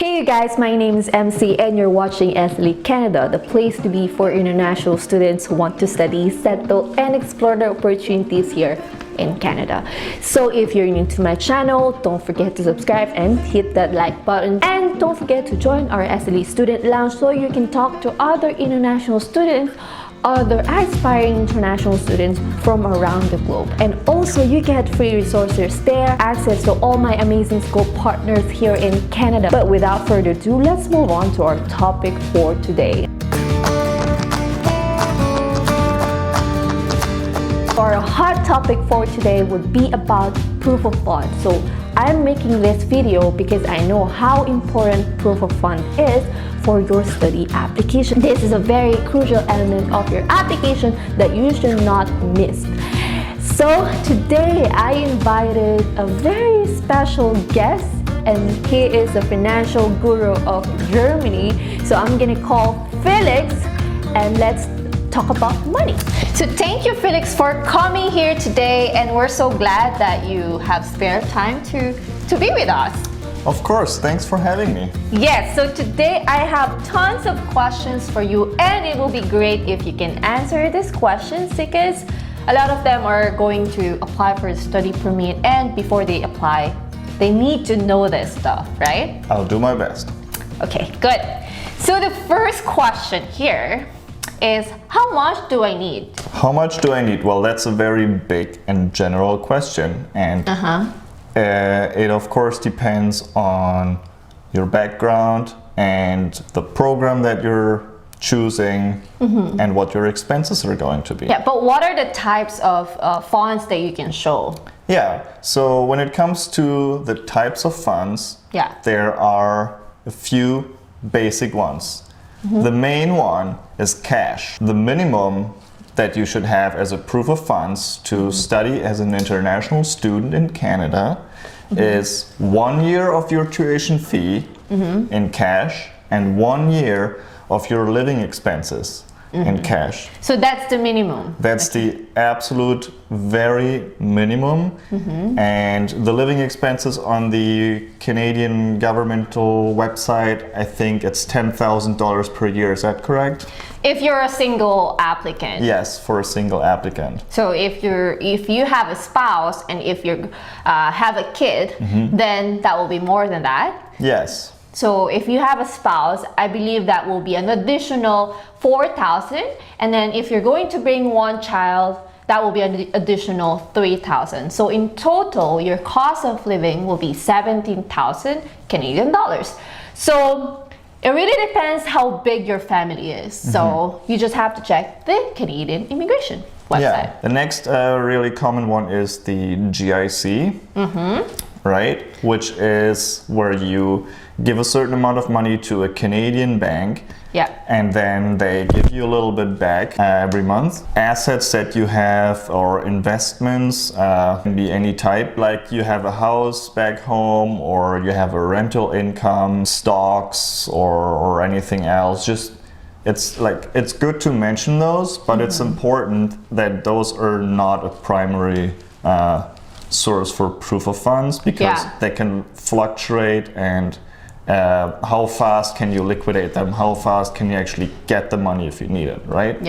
Hey you guys, my name is MC and you're watching SLE Canada, the place to be for international students who want to study, settle, and explore their opportunities here in Canada. So if you're new to my channel, don't forget to subscribe and hit that like button. And don't forget to join our SLE Student Lounge so you can talk to other international students, other aspiring international students from around the globe. And also you get free resources there, access to all my amazing school partners here in Canada. But without further ado, let's move on to our topic for today. Our hot topic for today would be about proof of funds. So I'm making this video because I know how important proof of fund is for your study application. This is a very crucial element of your application that you should not miss. So today I invited a very special guest, and he is a financial guru of Germany. So I'm gonna call Felix and let's talk about money. So thank you, Felix, for coming here today, and we're so glad that you have spare time to be with us. Of course, thanks for having me. Yes, so today I have tons of questions for you, and it will be great if you can answer these questions because a lot of them are going to apply for the study permit, and before they apply, they need to know this stuff, right? I'll do my best. Okay, good. So the first question here is, how much do I need? How much do I need? Well, that's a very big and general question, and it of course depends on your background and the program that you're choosing and what your expenses are going to be. Yeah, but what are the types of funds that you can show? Yeah, so when it comes to the types of funds, there are a few basic ones. The main one is cash. The minimum that you should have as a proof of funds to study as an international student in Canada is 1 year of your tuition fee in cash and 1 year of your living expenses in cash. So that's the minimum? That's the absolute very minimum. And the living expenses on the Canadian governmental website, I think it's $10,000 per year. Is that correct? If you're a single applicant. Yes, for a single applicant. So if you have a spouse and if you have a kid, then that will be more than that. Yes. So if you have a spouse, I believe that will be an additional $4,000, and then if you're going to bring one child, that will be an additional $3,000. So in total, your cost of living will be 17,000 Canadian dollars. So it really depends how big your family is. So you just have to check the Canadian immigration website. Yeah. The next really common one is the GIC, right? Which is where you give a certain amount of money to a Canadian bank, and then they give you a little bit back every month. Assets that you have or investments can be any type, like you have a house back home or you have a rental income, stocks or anything else. Just it's good to mention those, but it's important that those are not a primary source for proof of funds because they can fluctuate, and how fast can you liquidate them? How fast can you actually get the money if you need it, right?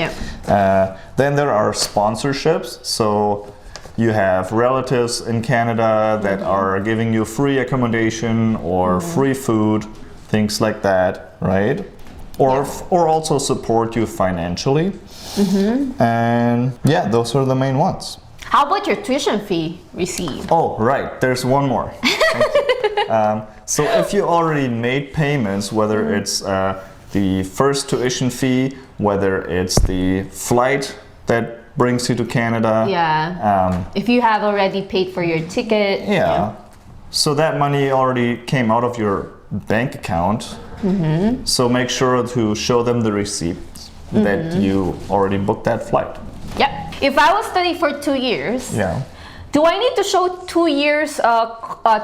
Then there are sponsorships. So you have relatives in Canada that are giving you free accommodation or free food, things like that, right? Or also support you financially. And yeah, those are the main ones. How about your tuition fee received? Oh, right. There's one more. So if you already made payments, whether it's the first tuition fee, whether it's the flight that brings you to Canada. If you have already paid for your ticket. So that money already came out of your bank account. So make sure to show them the receipt that you already booked that flight. If I will study for 2 years, do I need to show 2 years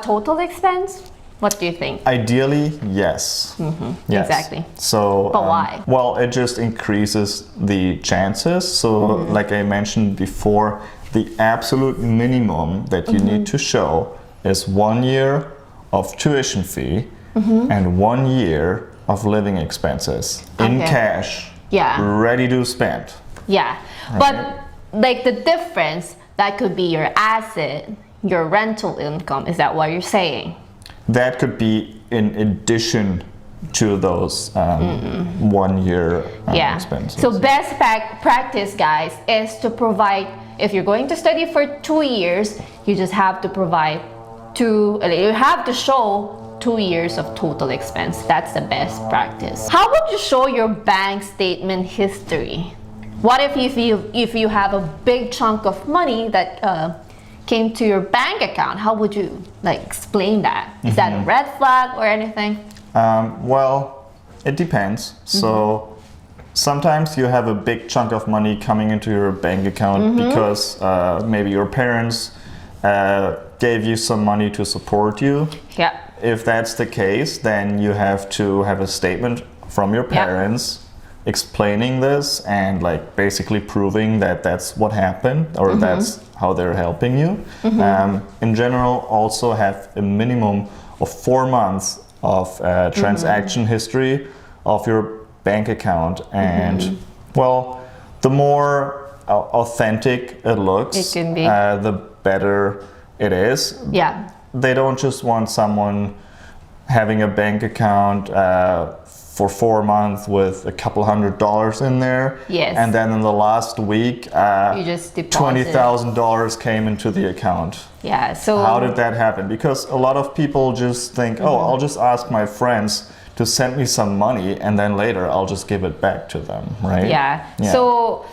total expense? What do you think? Ideally, yes. Yes. Exactly. So, but why? Well, it just increases the chances. So, like I mentioned before, the absolute minimum that you need to show is 1 year of tuition fee and 1 year of living expenses in cash, ready to spend. Yeah, right. But like the difference, that could be your asset, your rental income. Is that what you're saying? That could be in addition to those 1 year expenses. So best practice, guys, is to provide, if you're going to study for 2 years, you just have to provide you have to show 2 years of total expense. That's the best practice. How would you show your bank statement history? What if you have a big chunk of money that came to your bank account? How would you like explain that? Is that a red flag or anything? Well, it depends. So sometimes you have a big chunk of money coming into your bank account because maybe your parents gave you some money to support you. Yeah. If that's the case, then you have to have a statement from your parents explaining this and like basically proving that that's what happened or that's how they're helping you. In general, also have a minimum of 4 months of transaction history of your bank account, and well, the more authentic it looks, it can be. The better it is. Yeah. They don't just want someone having a bank account for 4 months with a couple $100 in there. Yes. And then in the last week, you just $20,000 came into the account. Yeah. So how did that happen? Because a lot of people just think, oh, I'll just ask my friends to send me some money, and then later I'll just give it back to them, right? Yeah. So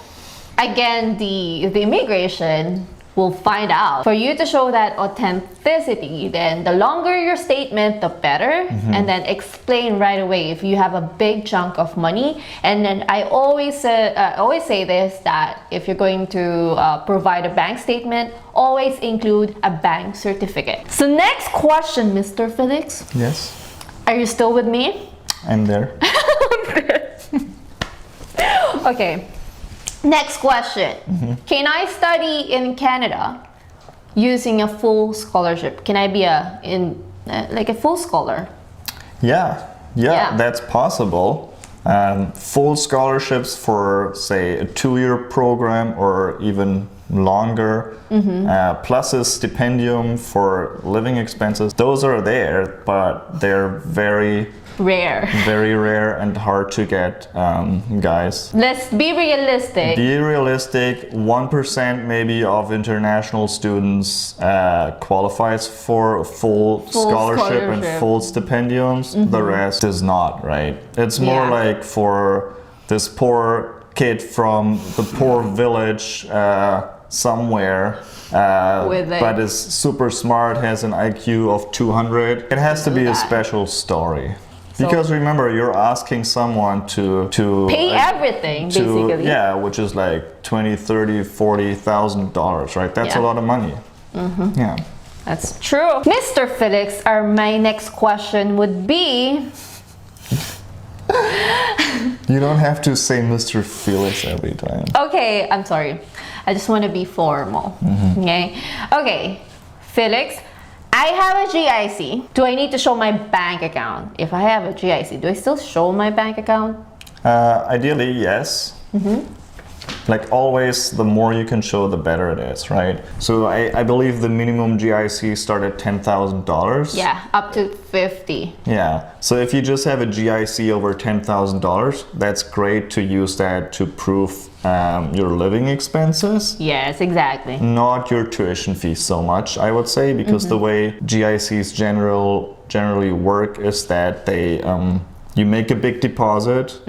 again, the immigration will find out. For you to show that authenticity, then the longer your statement, the better. And then explain right away if you have a big chunk of money. And then I always say this, that if you're going to provide a bank statement, always include a bank certificate. So next question, Mr. Felix. Yes. Are you still with me? I'm there. Okay. Next question. Can I study in Canada using a full scholarship? Can I be like a full scholar? Yeah, that's possible. Full scholarships for, say, a 2-year program or even longer, plus a stipendium for living expenses. Those are there, but they're very rare and hard to get, guys. Let's be realistic. 1% maybe of international students qualifies for a full scholarship and full stipendiums. The rest does not, right? It's more like for this poor kid from the poor village somewhere, but is super smart, has an IQ of 200. It has to be a special story. Because remember, you're asking someone to pay everything, basically. Yeah, which is like $20,000, $30,000, $40,000, right? That's a lot of money. Yeah. That's true. Mr. Felix, my next question would be... You don't have to say Mr. Felix every time. Okay, I'm sorry. I just want to be formal. Okay, Felix, I have a GIC. Do I need to show my bank account? If I have a GIC, do I still show my bank account? Ideally, yes. Like always, the more you can show, the better it is, right? So I believe the minimum GIC start at $10,000. Yeah, up to 50. Yeah, so if you just have a GIC over $10,000, that's great to use that to prove your living expenses. Yes, exactly. Not your tuition fee so much, I would say, because the way GICs generally work is that they you make a big deposit,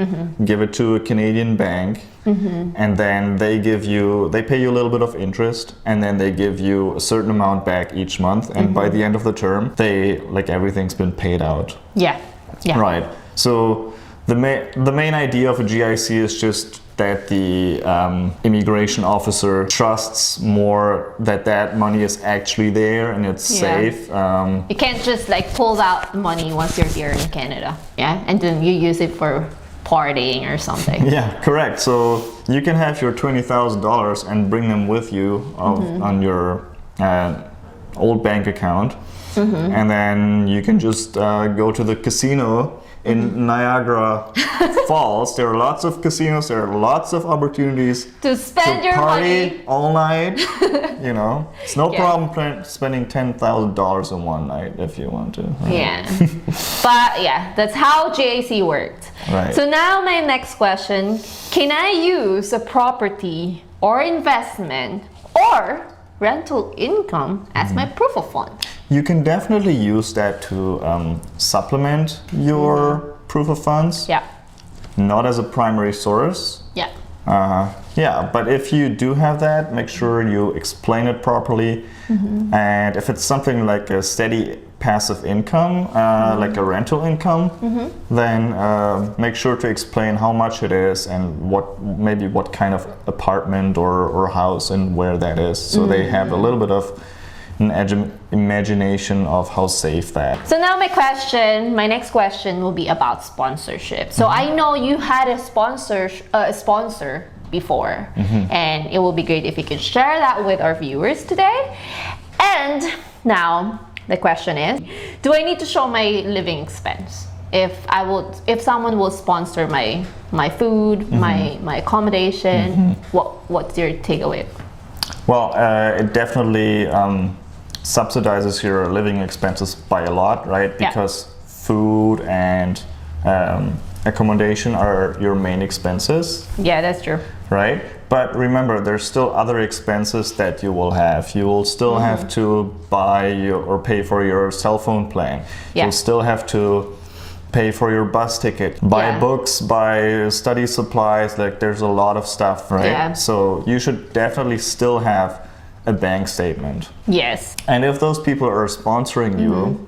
give it to a Canadian bank, and then they pay you a little bit of interest, and then they give you a certain amount back each month, and by the end of the term, everything's been paid out. Yeah. Right. So the main idea of a GIC is just that the immigration officer trusts more that money is actually there and it's safe. You can't just like pull out the money once you're here in Canada, and then you use it for partying or something. Yeah, correct. So you can have your $20,000 and bring them with you on your old bank account. and then you can just go to the casino in Niagara Falls. There are lots of casinos, there are lots of opportunities to spend your party money all night. You know, it's no problem spending $10,000 in one night if you want to. Yeah. But yeah, that's how GIC worked. Right. So now my next question, can I use a property or investment or rental income as my proof of fund? You can definitely use that to supplement your proof of funds. Yeah. Not as a primary source. Yeah. Yeah, but if you do have that, make sure you explain it properly. And if it's something like a steady passive income, like a rental income, then make sure to explain how much it is and maybe what kind of apartment or house and where that is. So they have a little bit of an imagination of how safe that. So now my next question will be about sponsorship. So I know you had a sponsor before, and it will be great if you can share that with our viewers today. And now the question is, do I need to show my living expense if someone will sponsor my food, my accommodation? What's your takeaway? Well, it definitely subsidizes your living expenses by a lot, right? Because food and accommodation are your main expenses. Yeah, that's true. Right? But remember, there's still other expenses that you will have. You will still have to buy or pay for your cell phone plan. You'll still have to pay for your bus ticket, buy books, buy study supplies. Like, there's a lot of stuff, right? Yeah. So you should definitely still have a bank statement. Yes. And if those people are sponsoring you,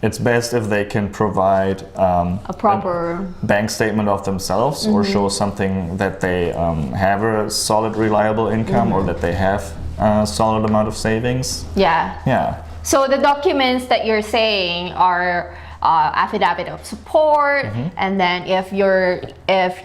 it's best if they can provide a proper bank statement of themselves or show something that they have a solid, reliable income or that they have a solid amount of savings. Yeah. Yeah. So the documents that you're saying are affidavit of support, and then if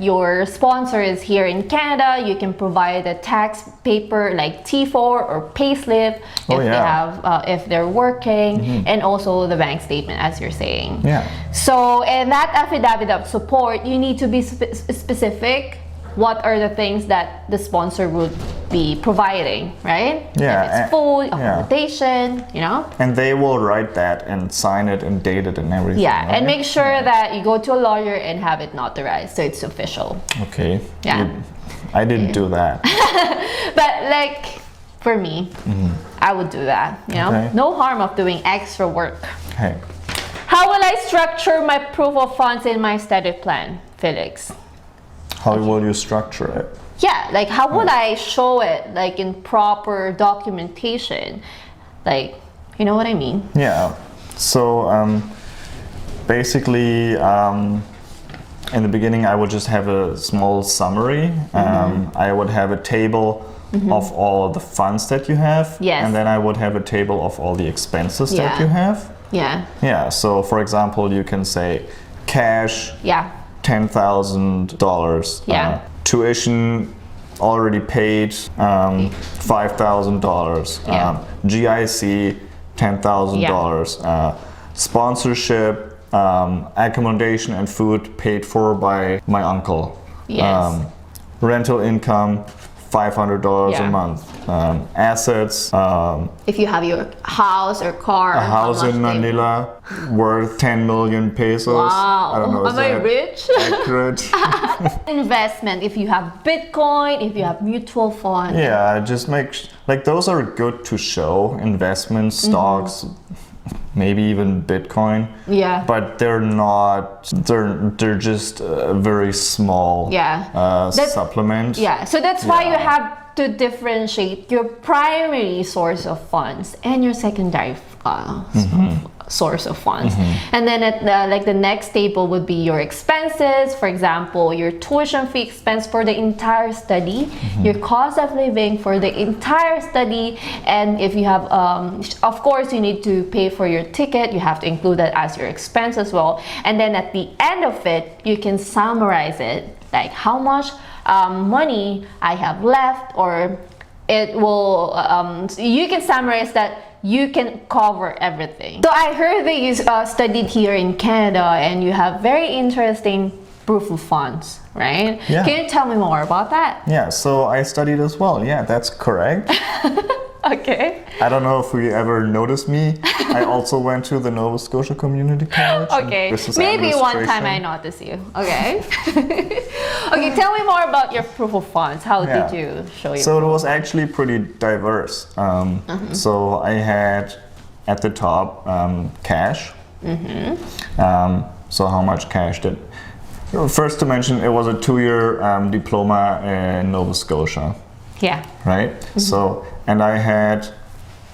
your sponsor is here in Canada, you can provide a tax paper like T4 or payslip if they're working, and also the bank statement, as you're saying. Yeah. So in that affidavit of support, you need to be specific. What are the things that the sponsor would be providing, right? Yeah. If it's food, accommodation, you know? And they will write that and sign it and date it and everything. Yeah, right? and make sure that you go to a lawyer and have it notarized so it's official. Okay. Yeah. I didn't do that. But like, for me, I would do that, you know? Okay. No harm of doing extra work. Okay. How will I structure my proof of funds in my study plan, Felix? How will you structure it? Yeah, like how would I show it, like in proper documentation? Like, you know what I mean? Yeah. So basically, in the beginning, I would just have a small summary. I would have a table of all the funds that you have. Yes. And then I would have a table of all the expenses that you have. Yeah. Yeah. So for example, you can say cash. Yeah. $10,000. Yeah. Tuition already paid, $5,000. Yeah. GIC, $10,000. Sponsorship, accommodation and food paid for by my uncle. Yes. Rental income, $500 a month. Assets. If you have your house or car. A house in Manila worth 10 million pesos. Wow. I don't know. Am I rich? Accurate? Investment, if you have Bitcoin, if you have mutual funds. Yeah, just like those are good to show. Investments, stocks, maybe even Bitcoin. Yeah. But they're not, they're just a very small supplement. Yeah, so that's why you have to differentiate your primary source of funds and your secondary source of funds. And then at the next table would be your expenses. For example, your tuition fee expense for the entire study, your cost of living for the entire study, and if you have of course you need to pay for your ticket, you have to include that as your expense as well. And then at the end of it, you can summarize it, like how much money I have left, or it will you can summarize that you can cover everything. So I heard that you studied here in Canada and you have very interesting proof of funds, right? Yeah. Can you tell me more about that? Yeah, so I studied as well. Yeah, that's correct. Okay. I don't know if you ever noticed me. I also went to the Nova Scotia Community College. Okay, maybe one time I noticed you. Okay. Okay, tell me more about your proof of funds. How did you show your So it was actually pretty diverse. So I had at the top cash. So how much cash did... First to mention, it was a 2-year diploma in Nova Scotia. Yeah. Right? So, and I had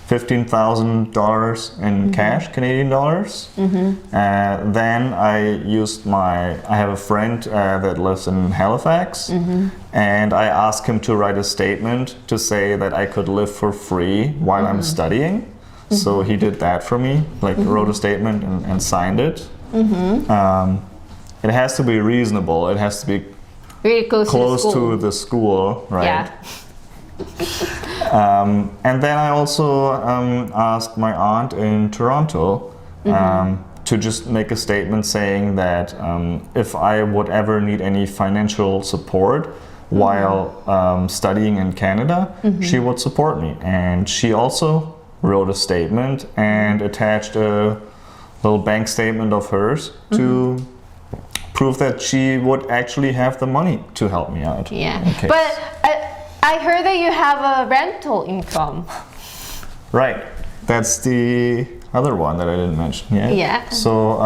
$15,000 in cash, Canadian dollars. Then I used I have a friend that lives in Halifax, and I asked him to write a statement to say that I could live for free while I'm studying. So he did that for me, like wrote a statement and signed it. It has to be reasonable. It has to be really close to the school, right? Yeah. And then I also asked my aunt in Toronto to just make a statement saying that if I would ever need any financial support while studying in Canada, she would support me. And she also wrote a statement and attached a little bank statement of hers to prove that she would actually have the money to help me out. Yeah, okay. But I heard that you have a rental income. Right, that's the other one that I didn't mention yet. Yeah. So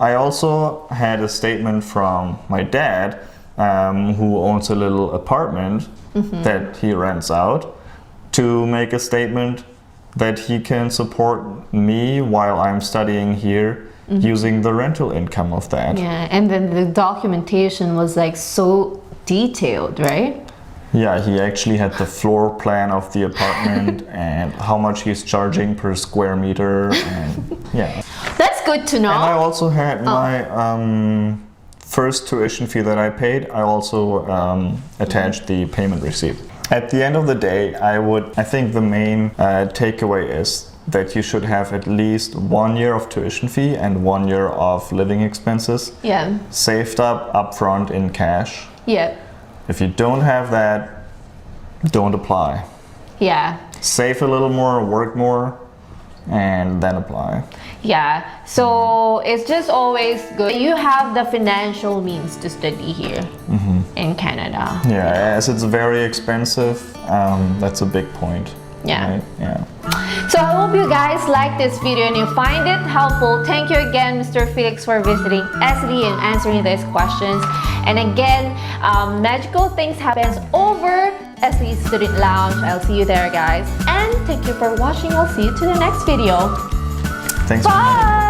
I also had a statement from my dad, who owns a little apartment that he rents out, to make a statement that he can support me while I'm studying here using the rental income of that. Yeah, and then the documentation was like so detailed, right? Yeah, he actually had the floor plan of the apartment and how much he's charging per square meter, and yeah. That's good to know. And I also had my first tuition fee that I paid. I also attached the payment receipt. At the end of the day, I think the main takeaway is that you should have at least 1 year of tuition fee and 1 year of living expenses saved up upfront in cash. Yeah. If you don't have that, don't apply. Yeah. Save a little more, work more, and then apply. Yeah, so it's just always good. You have the financial means to study here in Canada. Yeah, as it's very expensive, that's a big point. Yeah. Right? Yeah. So I hope you guys like this video and you find it helpful. Thank you again, Mr. Felix, for visiting SLE and answering these questions. And again, magical things happens over SLE Student Lounge. I'll see you there, guys. And thank you for watching. I'll see you to the next video. Thanks. Bye.